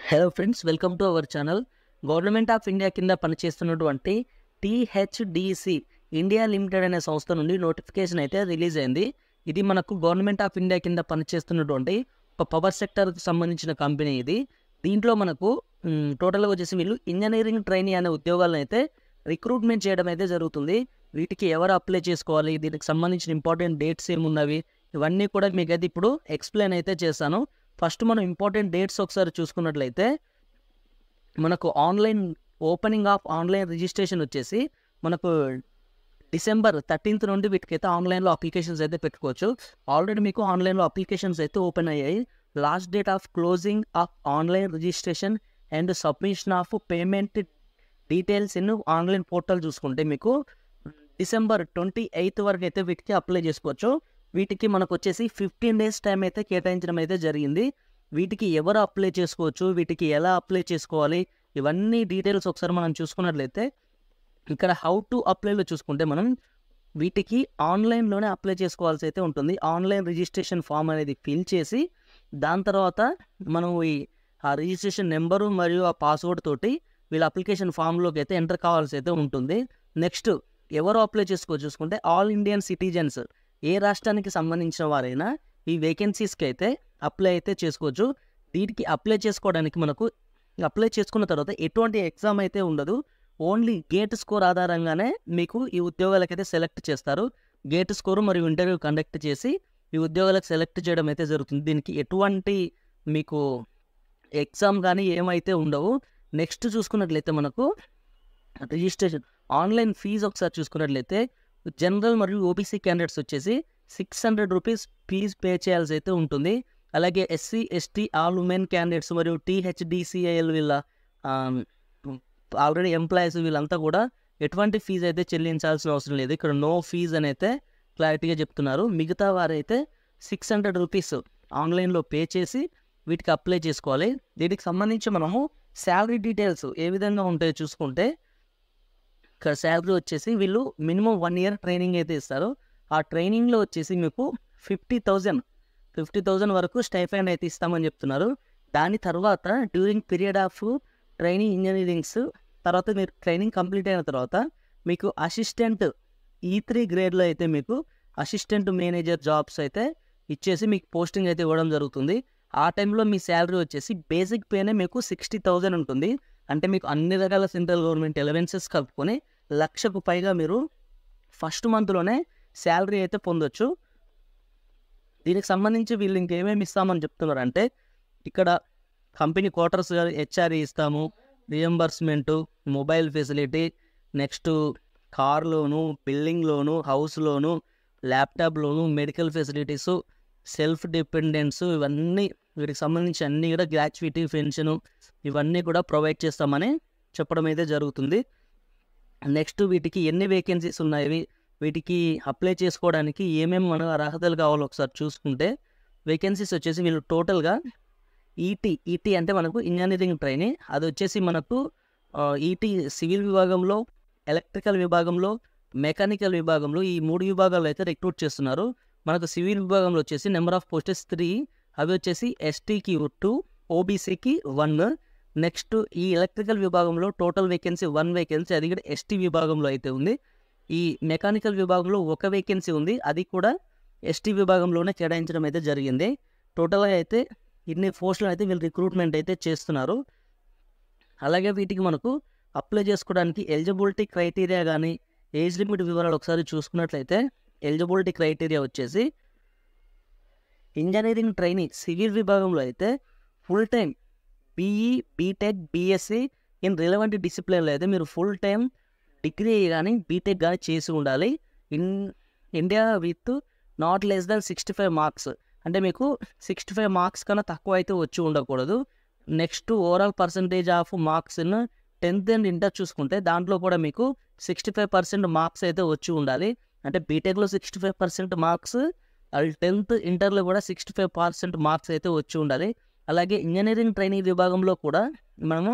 Hello friends, welcome to our channel. Government of India కింద పనిచేస్తున్నటువంటి టీహెచ్డిసి India limited అనే సంస్థ నుండి నోటిఫికేషన్ అయితే రిలీజ్ అయింది. ఇది మనకు గవర్నమెంట్ ఆఫ్ ఇండియా కింద పనిచేస్తున్నటువంటి ఒక పవర్ సెక్టర్కి సంబంధించిన కంపెనీ ఇది. దీంట్లో మనకు టోటల్గా వచ్చేసి వీళ్ళు ఇంజనీరింగ్ ట్రైనీ అనే ఉద్యోగాలను అయితే రిక్రూట్మెంట్ చేయడం అయితే జరుగుతుంది. వీటికి ఎవరు అప్లై చేసుకోవాలి, దీనికి సంబంధించిన ఇంపార్టెంట్ డేట్స్ ఏమున్నవి, ఇవన్నీ కూడా మీకు అయితే ఇప్పుడు ఎక్స్ప్లెయిన్ అయితే చేశాను. ఫస్ట్ మనం ఇంపార్టెంట్ డేట్స్ ఒకసారి చూసుకున్నట్లయితే మనకు ఓపెనింగ్ ఆఫ్ ఆన్లైన్ రిజిస్ట్రేషన్ వచ్చేసి మనకు December 13th నుండి వీటికైతే ఆన్లైన్లో అప్లికేషన్స్ అయితే పెట్టుకోవచ్చు. ఆల్రెడీ మీకు ఆన్లైన్లో అప్లికేషన్స్ అయితే ఓపెన్ అయ్యాయి. Last date of closing of online registration and submission of payment details in online portal చూసుకుంటే మీకు December 28th వరకు అయితే వీటికి అప్లై చేసుకోవచ్చు. వీటికి మనకు వచ్చేసి 15 days టైం అయితే కేటాయించడం అయితే జరిగింది. వీటికి ఎవరు అప్లై చేసుకోవచ్చు, వీటికి ఎలా అప్లై చేసుకోవాలి, ఇవన్నీ డీటెయిల్స్ ఒకసారి మనం చూసుకున్నట్లయితే ఇక్కడ హౌ టు అప్లైలో చూసుకుంటే మనం వీటికి ఆన్లైన్లోనే అప్లై చేసుకోవాల్సి అయితే ఉంటుంది. ఆన్లైన్ రిజిస్ట్రేషన్ ఫామ్ అనేది ఫిల్ చేసి దాని తర్వాత మనం ఆ రిజిస్ట్రేషన్ నెంబరు మరియు ఆ పాస్వర్డ్ తోటి వీళ్ళ అప్లికేషన్ ఫామ్లోకి అయితే ఎంటర్ కావాల్సి అయితే ఉంటుంది. నెక్స్ట్ ఎవరు అప్లై చేసుకోవచ్చు చూసుకుంటే ఆల్ ఇండియన్ సిటిజన్స్, ఏ రాష్ట్రానికి సంబంధించిన వారైనా ఈ వేకెన్సీస్కి అయితే అప్లై అయితే చేసుకోవచ్చు. వీటికి అప్లై చేసుకోవడానికి మనకు అప్లై చేసుకున్న తర్వాత ఎటువంటి ఎగ్జామ్ అయితే ఉండదు. ఓన్లీ గేట్ స్కోర్ ఆధారంగానే మీకు ఈ ఉద్యోగాలకైతే సెలెక్ట్ చేస్తారు. గేట్ స్కోరు మరియు ఇంటర్వ్యూ కండక్ట్ చేసి ఈ ఉద్యోగాలకు సెలెక్ట్ చేయడం అయితే జరుగుతుంది. దీనికి ఎటువంటి మీకు ఎగ్జామ్ కానీ ఏమైతే ఉండవు. నెక్స్ట్ చూసుకున్నట్లయితే మనకు రిజిస్ట్రేషన్ ఆన్లైన్ ఫీజు ఒకసారి చూసుకున్నట్లయితే జనరల్ మరియు ఓబీసీ క్యాండిడేట్స్ వచ్చేసి 600 రూపీస్ ఫీజ్ పే చేయాల్సి అయితే ఉంటుంది. అలాగే SC ST all women candidates మరియు టీహెచ్డిసిఐఎల్ వీళ్ళ ఆల్రెడీ ఎంప్లాయీస్ వీళ్ళంతా కూడా ఎటువంటి ఫీజు అయితే చెల్లించాల్సిన అవసరం లేదు. ఇక్కడ నో ఫీజ్ అని అయితే క్లారిటీగా చెప్తున్నారు. మిగతా వారైతే 600 రూపీస్ ఆన్లైన్లో పే చేసి వీటికి అప్లై చేసుకోవాలి. దీనికి సంబంధించి మనము శాలరీ డీటెయిల్స్ ఏ విధంగా ఉంటాయో చూసుకుంటే ఇక్కడ శాలరీ వచ్చేసి వీళ్ళు మినిమం 1 year ట్రైనింగ్ అయితే ఇస్తారు. ఆ ట్రైనింగ్లో వచ్చేసి మీకు 50,000 వరకు స్టైఫండ్ అయితే ఇస్తామని చెప్తున్నారు. దాని తర్వాత during period of training engineerings తర్వాత మీరు ట్రైనింగ్ కంప్లీట్ అయిన తర్వాత మీకు అసిస్టెంట్ E3 గ్రేడ్లో అయితే మీకు అసిస్టెంట్ మేనేజర్ జాబ్స్ అయితే ఇచ్చేసి మీకు పోస్టింగ్ అయితే ఇవ్వడం జరుగుతుంది. ఆ టైంలో మీ శాలరీ వచ్చేసి బేసిక్ పేనే మీకు 60,000 ఉంటుంది. అంటే మీకు అన్ని రకాల సెంట్రల్ గవర్నమెంట్ ఎలవెన్సెస్ కలుపుకొని 1,00,000కు పైగా మీరు ఫస్ట్ మంత్లోనే శాలరీ అయితే పొందొచ్చు. దీనికి సంబంధించి వీళ్ళు ఇంకేమేమి ఇస్తామని చెప్తున్నారంటే ఇక్కడ కంపెనీ క్వార్టర్స్ హెచ్ఆర్ఈ ఇస్తాము, reimbursement, mobile facility, next car loan, building loan, house loan, laptop loan, medical facilities, self dependence, ఇవన్నీ వీటికి సంబంధించి అన్నీ కూడా గ్రాట్యుటీ పెన్షను ఇవన్నీ కూడా ప్రొవైడ్ చేస్తామని చెప్పడం అయితే జరుగుతుంది. నెక్స్ట్ వీటికి ఎన్ని వేకెన్సీస్ ఉన్నాయి, వీటికి అప్లై చేసుకోవడానికి ఏమేమి మన అర్హతలు కావాలో ఒకసారి చూసుకుంటే వేకెన్సీస్ వచ్చేసి వీళ్ళు టోటల్గా ఈటీ అంటే మనకు ఇంజనీరింగ్ ట్రైనీ, అది వచ్చేసి మనకు ఈటీ సివిల్ విభాగంలో, ఎలక్ట్రికల్ విభాగంలో, మెకానికల్ విభాగంలో ఈ 3 విభాగాలు అయితే రిక్రూట్ చేస్తున్నారు. మనకు సివిల్ విభాగంలో వచ్చేసి నెంబర్ ఆఫ్ పోస్టెస్ 3, అవి వచ్చేసి ఎస్టీకి 2, ఓబీసీకి 1. నెక్స్ట్ ఈ ఎలక్ట్రికల్ విభాగంలో టోటల్ వేకెన్సీ 1 వేకెన్సీ, అది కూడా ఎస్టీ విభాగంలో అయితే ఉంది. ఈ మెకానికల్ విభాగంలో 1 వేకెన్సీ ఉంది, అది కూడా ఎస్టీ విభాగంలోనే కేటాయించడం అయితే జరిగింది. టోటల్గా అయితే ఇన్ని పోస్టులు అయితే వీళ్ళు రిక్రూట్మెంట్ అయితే చేస్తున్నారు. అలాగే వీటికి మనకు అప్లై చేసుకోవడానికి ఎలిజిబిలిటీ క్రైటీరియా కానీ ఏజ్ లిమిట్ వివరాలు ఒకసారి చూసుకున్నట్లయితే ఎలిజిబిలిటీ క్రైటీరియా వచ్చేసి ఇంజనీరింగ్ ట్రైనీ సివిల్ విభాగంలో అయితే full time BE, BTech, BSc in relevant డిసిప్లిన్లో అయితే మీరు ఫుల్ టైం డిగ్రీ కానీ బీటెక్ కానీ చేసి ఉండాలి. India with not less than 65 marks, అంటే మీకు 65 మార్క్స్ కన్నా తక్కువ అయితే వచ్చి ఉండకూడదు. Next overall percentage of marks in 10th and inter చూసుకుంటే దాంట్లో కూడా మీకు 65% మార్క్స్ అయితే వచ్చి ఉండాలి. అంటే బీటెక్లో 65% మార్క్స్, 10th ఇంటర్లో కూడా 65% మార్క్స్ అయితే వచ్చి ఉండాలి. అలాగే ఇంజనీరింగ్ ట్రైనింగ్ విభాగంలో కూడా మనము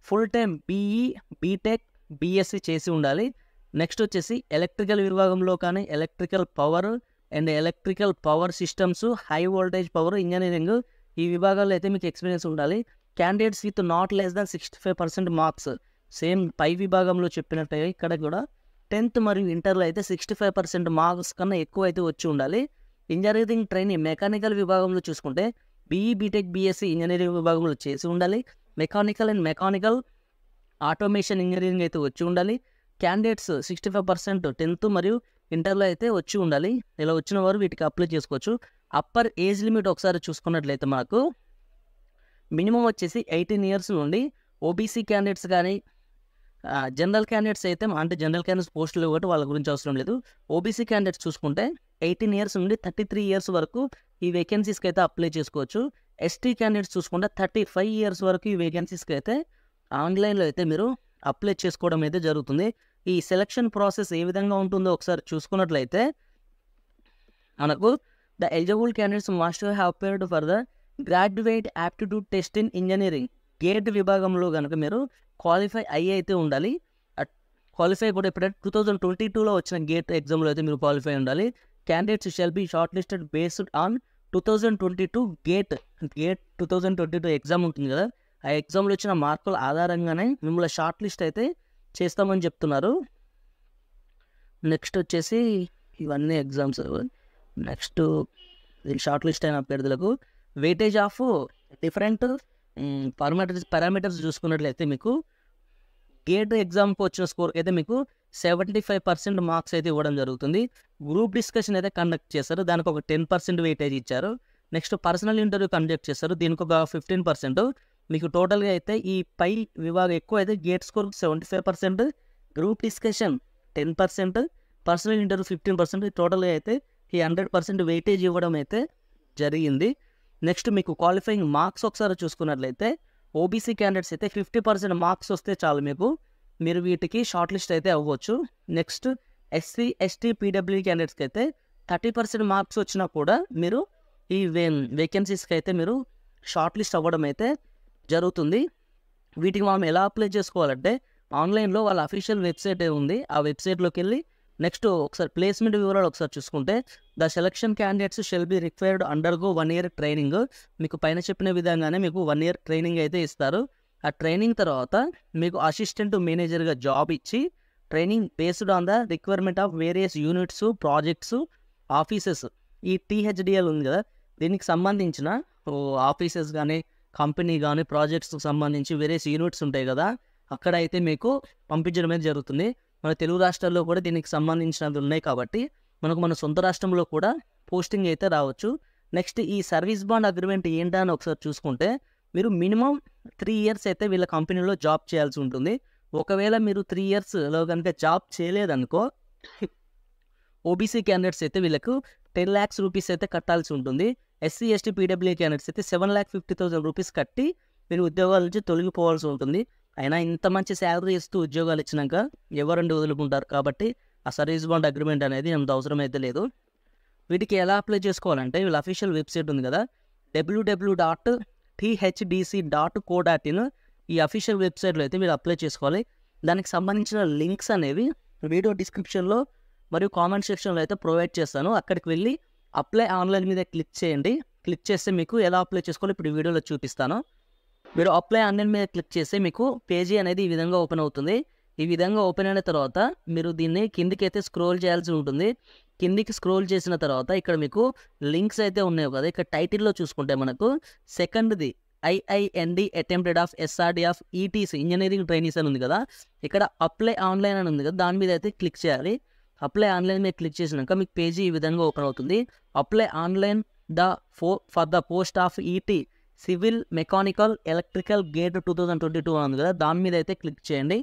full time BE, BTech, BSc చేసి ఉండాలి. నెక్స్ట్ వచ్చేసి ఎలక్ట్రికల్ విభాగంలో కానీ electrical power and electrical power systems, high voltage power engineering ఈ విభాగాల్లో అయితే మీకు ఎక్స్పీరియన్స్ ఉండాలి. Candidates with not less than 65% marks same పై విభాగంలో చెప్పినట్టే ఇక్కడ కూడా 10th మరియు ఇంటర్లో అయితే 65% మార్క్స్ కన్నా ఎక్కువ అయితే వచ్చి ఉండాలి. ఇంజనీరింగ్ ట్రైనింగ్ మెకానికల్ విభాగంలో చూసుకుంటే బీఈ, బీటెక్, బీఎస్సీ ఇంజనీరింగ్ విభాగంలో చేసి ఉండాలి. మెకానికల్ ఆటోమేషన్ ఇంజనీరింగ్ అయితే వచ్చి ఉండాలి. క్యాండిడేట్స్ 65% 10th మరియు ఇంటర్లో అయితే వచ్చి ఉండాలి. ఇలా వచ్చిన వారు వీటికి అప్లై చేసుకోవచ్చు. అప్పర్ ఏజ్ లిమిట్ ఒకసారి చూసుకున్నట్లయితే మనకు మినిమం వచ్చేసి 18 years నుండి ఓబీసీ క్యాండిడేట్స్ కానీ జనరల్ క్యాండిడేట్స్ అయితే అంటే జనరల్ క్యాండిడేట్స్ పోస్టులు ఒకటి వాళ్ళ గురించి అవసరం లేదు. ఓబీసీ క్యాండిడేట్స్ చూసుకుంటే 18 years నుండి 33 years వరకు ఈ వేకెన్సీస్కి అయితే అప్లై చేసుకోవచ్చు. ఎస్టీ క్యాండిడేట్స్ చూసుకుంటే 35 years వరకు ఈ వేకెన్సీస్కి అయితే ఆన్లైన్లో అయితే మీరు అప్లై చేసుకోవడం అయితే జరుగుతుంది. ఈ సెలక్షన్ ప్రాసెస్ ఏ విధంగా ఉంటుందో ఒకసారి చూసుకున్నట్లయితే మనకు the eligible candidates must have appeared for the graduate aptitude test in engineering gate విభాగంలో కనుక మీరు క్వాలిఫై అయితే ఉండాలి. క్వాలిఫై కూడా ఎప్పుడైతే 2022లో వచ్చిన గేట్ ఎగ్జామ్లో అయితే మీరు క్వాలిఫై ఉండాలి. Candidates shall be short listed based on 2022 gate 2022 exam ఉంటుంది కదా, ఆ ఎగ్జామ్లో వచ్చిన మార్కుల ఆధారంగానే మిమ్మల్ని షార్ట్ లిస్ట్ అయితే చేస్తామని చెప్తున్నారు. నెక్స్ట్ వచ్చేసి ఇవన్నీ ఎగ్జామ్స్. నెక్స్ట్ షార్ట్ లిస్ట్ అయిన అభ్యర్థులకు వెయిటేజ్ ఆఫ్ డిఫరెంట్ పారామీటర్స్ చూసుకున్నట్లయితే మీకు గేట్ ఎగ్జామ్కి వచ్చిన స్కోర్కి అయితే మీకు 75% మార్క్స్ అయితే ఇవ్వడం జరుగుతుంది. గ్రూప్ డిస్కషన్ అయితే కండక్ట్ చేస్తారు, దానికి ఒక 10% వెయిటేజ్ ఇచ్చారు. నెక్స్ట్ పర్సనల్ ఇంటర్వ్యూ కండక్ట్ చేస్తారు, దీనికి ఒక 15%. మీకు టోటల్గా అయితే ఈ పై విభాగం ఎక్కువ అయితే gate score 75%, group discussion 10%, personal interview 15%, టోటల్గా అయితే ఈ 100% వెయిటేజ్ ఇవ్వడం అయితే జరిగింది. నెక్స్ట్ మీకు క్వాలిఫైయింగ్ మార్క్స్ ఒకసారి చూసుకున్నట్లయితే ఓబీసీ క్యాండిడేట్స్ అయితే 50% మార్క్స్ వస్తే చాలు మీరు వీటికి షార్ట్ లిస్ట్ అయితే అవ్వచ్చు. నెక్స్ట్ ఎస్సీ, ఎస్టీ, పీడబ్ల్యూ క్యాండిడేట్స్కి అయితే 30% మార్క్స్ వచ్చినా కూడా మీరు ఈ వేకెన్సీస్కి అయితే మీరు షార్ట్ లిస్ట్ అవ్వడం అయితే జరుగుతుంది. వీటికి మనం ఎలా అప్లై చేసుకోవాలంటే ఆన్లైన్లో వాళ్ళ అఫీషియల్ వెబ్సైట్ ఉంది, ఆ వెబ్సైట్లోకి వెళ్ళి నెక్స్ట్ ఒకసారి ప్లేస్మెంట్ వివరాలు ఒకసారి చూసుకుంటే the selection candidates shall be required undergo 1 year training. మీకు పైన చెప్పిన విధంగానే మీకు 1 year ట్రైనింగ్ అయితే ఇస్తారు. ఆ ట్రైనింగ్ తర్వాత మీకు అసిస్టెంట్ మేనేజర్గా జాబ్ ఇచ్చి training based on the requirement of various units, projects, offices. ఈ టీహెచ్డిఎల్ ఉంది కదా, దీనికి సంబంధించిన ఆఫీసెస్ కానీ కంపెనీ కానీ ప్రాజెక్ట్స్కి సంబంధించి వేరియస్ యూనిట్స్ ఉంటాయి కదా, అక్కడ అయితే మీకు పంపించడం అనేది జరుగుతుంది. మన తెలుగు రాష్ట్రాల్లో కూడా దీనికి సంబంధించినవి ఉన్నాయి కాబట్టి మనకు మన సొంత రాష్ట్రంలో కూడా పోస్టింగ్ అయితే రావచ్చు. నెక్స్ట్ ఈ సర్వీస్ బాండ్ అగ్రిమెంట్ ఏంటని ఒకసారి చూసుకుంటే మీరు మినిమం 3 years అయితే వీళ్ళ కంపెనీలో జాబ్ చేయాల్సి ఉంటుంది. ఒకవేళ మీరు 3 yearsలో కనుక జాబ్ చేయలేదనుకో ఓబీసీ క్యాండిడేట్స్ అయితే వీళ్ళకు 10 lakhs రూపీస్ అయితే కట్టాల్సి ఉంటుంది. ఎస్సీ, ఎస్టీ, పీడబ్ల్యూ క్యాండిడేట్స్ అయితే 7,50,000 రూపీస్ కట్టి మీరు ఉద్యోగాల నుంచి తొలగిపోవాల్సి ఉంటుంది. అయినా ఇంత మంచి శాలరీ ఇస్తూ ఉద్యోగాలు ఇచ్చినాక ఎవరండి వదులుకుంటారు, కాబట్టి ఆ సర్వీస్ బాండ్ అగ్రిమెంట్ అనేది అంత అవసరం అయితే లేదు. వీటికి ఎలా అప్లై చేసుకోవాలంటే వీళ్ళ అఫీషియల్ వెబ్సైట్ ఉంది కదా, www.thdc.co.in, ఈ అఫీషియల్ వెబ్సైట్లో అయితే మీరు అప్లై చేసుకోవాలి. దానికి సంబంధించిన లింక్స్ అనేవి వీడియో డిస్క్రిప్షన్లో మరియు కామెంట్ సెక్షన్లో అయితే ప్రొవైడ్ చేస్తాను. అక్కడికి వెళ్ళి అప్లై ఆన్లైన్ మీద క్లిక్ చేయండి. క్లిక్ చేస్తే మీకు ఎలా అప్లై చేసుకోవాలో ఇప్పుడు వీడియోలో చూపిస్తాను. మీరు అప్లై ఆన్లైన్ మీద క్లిక్ చేస్తే మీకు పేజీ అనేది ఈ విధంగా ఓపెన్ అవుతుంది. ఈ విధంగా ఓపెన్ అయిన తర్వాత మీరు దీన్ని కిందికి అయితే స్క్రోల్ చేయాల్సి ఉంటుంది. కిందికి స్క్రోల్ చేసిన తర్వాత ఇక్కడ మీకు లింక్స్ అయితే ఉన్నాయి కదా, ఇక్కడ టైటిల్లో చూసుకుంటే మనకు సెకండ్ది IIND attempted of SRD of ETC engineering trainees అని ఉంది కదా, ఇక్కడ అప్లై ఆన్లైన్ అని ఉంది కదా, దాని మీద అయితే క్లిక్ చేయాలి. అప్లై ఆన్లైన్ మీద క్లిక్ చేసినాక మీకు పేజీ ఈ విధంగా ఓపెన్ అవుతుంది. Apply online for the post of ET civil mechanical electrical gate 2022 అని ఉంది కదా, దాని మీద అయితే క్లిక్ చేయండి.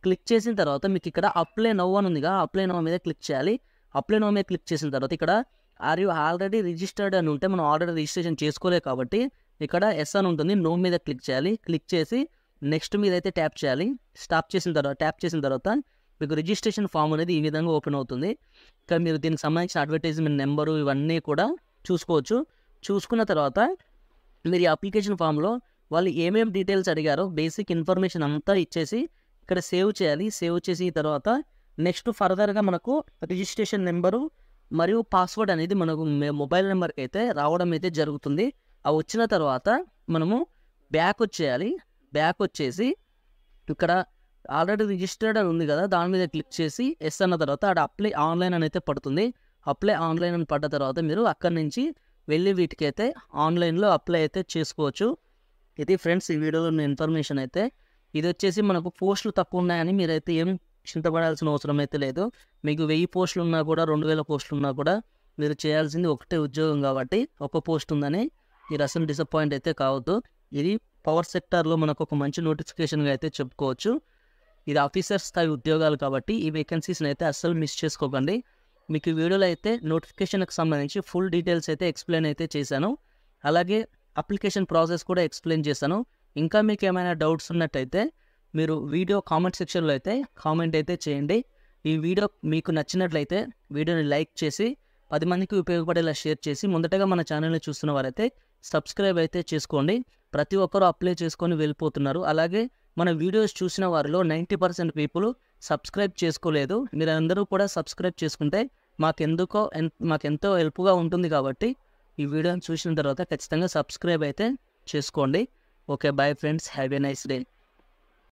క్లిక్ చేసిన తర్వాత మీకు ఇక్కడ అప్లై నౌ అని ఉంది కదా, అప్లై నౌ మీద క్లిక్ చేయాలి. అప్లై నౌ మీద క్లిక్ చేసిన తర్వాత ఇక్కడ ఆర్ యూ ఆల్రెడీ రిజిస్టర్డ్ అని ఉంటే మనం ఆల్రెడీ రిజిస్ట్రేషన్ చేసుకోలేదు కాబట్టి ఇక్కడ ఎస్ అని ఉంటుంది, నో మీద క్లిక్ చేయాలి. క్లిక్ చేసి నెక్స్ట్ మీద అయితే ట్యాప్ చేయాలి. ట్యాప్ చేసిన తర్వాత మీకు రిజిస్ట్రేషన్ ఫామ్ అనేది ఈ విధంగా ఓపెన్ అవుతుంది. ఇక్కడ మీరు దీనికి సంబంధించిన అడ్వర్టైజ్మెంట్ నెంబరు ఇవన్నీ కూడా చూసుకోవచ్చు. చూసుకున్న తర్వాత మీరు ఈ అప్లికేషన్ ఫామ్లో వాళ్ళు ఏమేమి డీటెయిల్స్ అడిగారో బేసిక్ ఇన్ఫర్మేషన్ అంతా ఇచ్చేసి ఇక్కడ సేవ్ చేయాలి. సేవ్ చేసి తర్వాత నెక్స్ట్ ఫర్దర్గా మనకు రిజిస్ట్రేషన్ నెంబరు మరియు పాస్వర్డ్ అనేది మనకు మొబైల్ నెంబర్కి అయితే రావడం అయితే జరుగుతుంది. ఆ వచ్చిన తర్వాత మనము బ్యాక్ వచ్చేయాలి. బ్యాక్ వచ్చేసి ఇక్కడ ఆల్రెడీ రిజిస్టర్డ్ అని ఉంది కదా, దాని మీద క్లిక్ చేసి ఎస్ అన్న తర్వాత అక్కడ అప్లై ఆన్లైన్ అని అయితే పడుతుంది. అప్లై ఆన్లైన్ అని పడ్డ తర్వాత మీరు అక్కడి నుంచి వెళ్ళి వీటికైతే ఆన్లైన్లో అప్లై అయితే చేసుకోవచ్చు. ఇది ఫ్రెండ్స్ ఈ వీడియోలో ఉన్న ఇన్ఫర్మేషన్ అయితే. ఇది వచ్చేసి మనకు పోస్టులు తక్కువ ఉన్నాయని మీరైతే ఏం చింతపడాల్సిన అవసరం అయితే లేదు. మీకు 1000 పోస్టులు ఉన్నా కూడా 2000 పోస్టులు ఉన్నా కూడా మీరు చేయాల్సింది ఒకటే ఉద్యోగం కాబట్టి ఒక పోస్ట్ ఉందని మీరు అసలు డిసప్పాయింట్ అయితే కావద్దు. ఇది పవర్ సెక్టార్లో మనకు ఒక మంచి నోటిఫికేషన్గా అయితే చెప్పుకోవచ్చు. ఇది ఆఫీసర్ స్థాయి ఉద్యోగాలు కాబట్టి ఈ వేకెన్సీస్ని అయితే అస్సలు మిస్ చేసుకోకండి. మీకు ఈ వీడియోలో అయితే నోటిఫికేషన్కి సంబంధించి ఫుల్ డీటెయిల్స్ అయితే ఎక్స్ప్లెయిన్ అయితే చేశాను. అలాగే అప్లికేషన్ ప్రాసెస్ కూడా ఎక్స్ప్లెయిన్ చేశాను. ఇంకా మీకు ఏమైనా డౌట్స్ ఉన్నట్టయితే మీరు వీడియో కామెంట్ సెక్షన్లో అయితే కామెంట్ అయితే చేయండి. ఈ వీడియో మీకు నచ్చినట్లయితే వీడియోని లైక్ చేసి 10 మందికి ఉపయోగపడేలా షేర్ చేసి మొదటగా మన ఛానల్ని చూస్తున్న వారైతే సబ్స్క్రైబ్ అయితే చేసుకోండి. ప్రతి ఒక్కరూ అప్లై చేసుకొని వెళ్ళిపోతున్నారు. అలాగే మన వీడియోస్ చూసిన వారిలో 90% పీపుల్ సబ్స్క్రైబ్ చేసుకోలేదు. మీరందరూ కూడా సబ్స్క్రైబ్ చేసుకుంటే మాకెంతో హెల్ప్గా ఉంటుంది కాబట్టి ఈ వీడియోని చూసిన తర్వాత ఖచ్చితంగా సబ్స్క్రైబ్ అయితే చేసుకోండి. Okay, bye friends, have a nice day.